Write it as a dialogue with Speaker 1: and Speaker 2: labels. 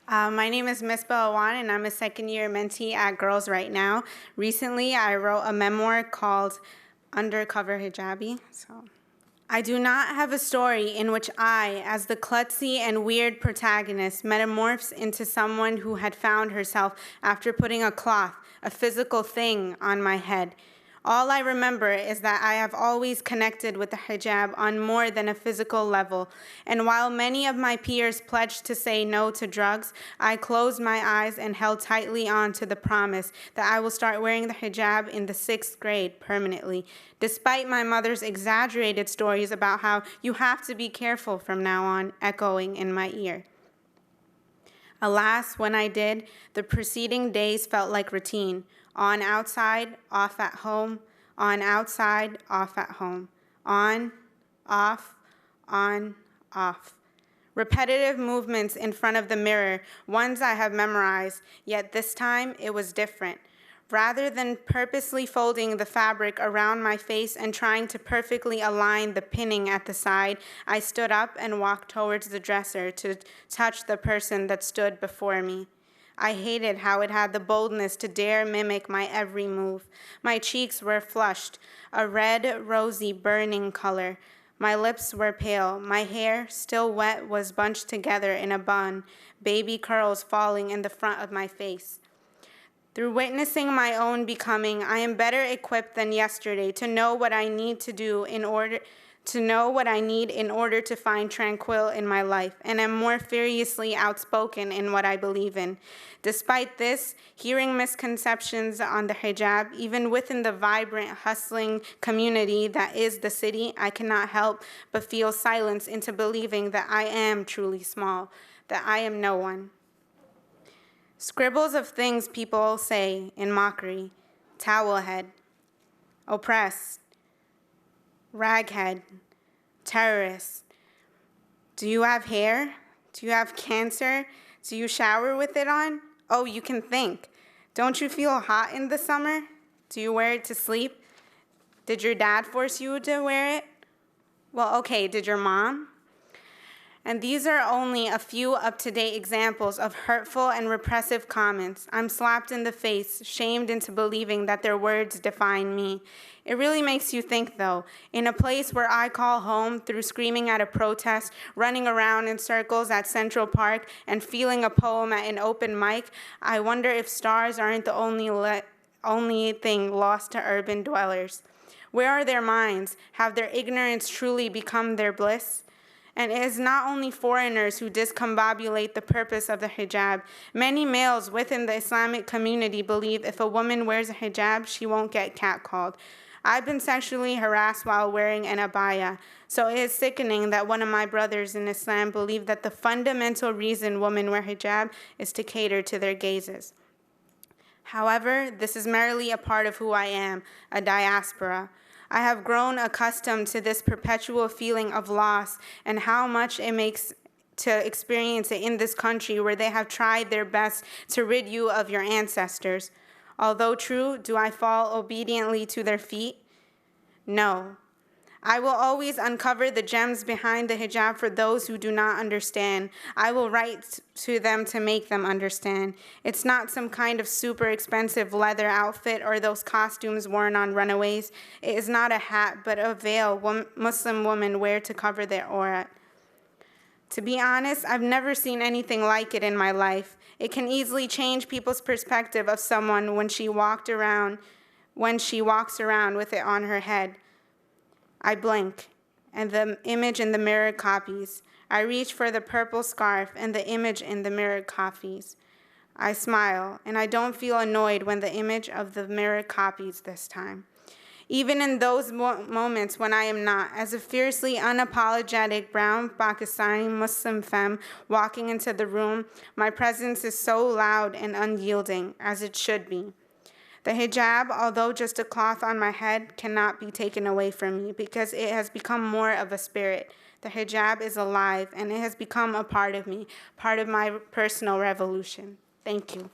Speaker 1: My name is Misbah Awan, and I'm a second-year mentee at Girls Right Now. Recently, I wrote a memoir called Undercover Hijabi. I do not have a story in which I, as the klutzy and weird protagonist, metamorphs into someone who had found herself after putting a cloth, a physical thing, on my head. All I remember is that I have always connected with the hijab on more than a physical level, and while many of my peers pledged to say no to drugs, I closed my eyes and held tightly on to the promise that I will start wearing the hijab in the 6th grade permanently, despite my mother's exaggerated stories about how you have to be careful from now on echoing in my ear. Alas, when I did, the preceding days felt like routine. On outside, off at home. On outside, off at home. On, off, on, off. Repetitive movements in front of the mirror, ones I have memorized, yet this time it was different. Rather than purposely folding the fabric around my face and trying to perfectly align the pinning at the side, I stood up and walked towards the dresser to touch the person that stood before me. I hated how it had the boldness to dare mimic my every move. My cheeks were flushed, a red, rosy, burning color. My lips were pale. My hair, still wet, was bunched together in a bun, baby curls falling in the front of my face. Through witnessing my own becoming, I am better equipped than yesterday to know what I need to do in order to find tranquil in my life, and am more furiously outspoken in what I believe in. Despite this, hearing misconceptions on the hijab, even within the vibrant, hustling community that is the city, I cannot help but feel silence into believing that I am truly small, that I am no one. Scribbles of things people say in mockery: towel head, oppressed, raghead, terrorist. Do you have hair? Do you have cancer? Do you shower with it on? Oh, you can think. Don't you feel hot in the summer? Do you wear it to sleep? Did your dad force you to wear it? Well, okay, did your mom? And these are only a few up-to-date examples of hurtful and repressive comments. I'm slapped in the face, shamed into believing that their words define me. It really makes you think, though. In a place where I call home through screaming at a protest, running around in circles at Central Park, and feeling a poem at an open mic, I wonder if stars aren't the only thing lost to urban dwellers. Where are their minds? Have their ignorance truly become their bliss? And it is not only foreigners who discombobulate the purpose of the hijab. Many males within the Islamic community believe if a woman wears a hijab, she won't get catcalled. I've been sexually harassed while wearing an abaya, so it is sickening that one of my brothers in Islam believe that the fundamental reason women wear hijab is to cater to their gazes. However, this is merely a part of who I am, a diaspora. I have grown accustomed to this perpetual feeling of loss and how much it makes to experience it in this country where they have tried their best to rid you of your ancestors. Although true, do I fall obediently to their feet? No. I will always uncover the gems behind the hijab for those who do not understand. I will write to them to make them understand. It's not some kind of super expensive leather outfit or those costumes worn on runaways. It is not a hat, but a veil Muslim women wear to cover their aura. To be honest, I've never seen anything like it in my life. It can easily change people's perspective of someone when she walks around with it on her head. I blink, and the image in the mirror copies. I reach for the purple scarf, and the image in the mirror copies. I smile, and I don't feel annoyed when the image of the mirror copies this time. Even in those moments when I am not, as a fiercely unapologetic brown Pakistani Muslim femme walking into the room, my presence is so loud and unyielding, as it should be. The hijab, although just a cloth on my head, cannot be taken away from me because it has become more of a spirit. The hijab is alive, and it has become a part of me, part of my personal revolution. Thank you.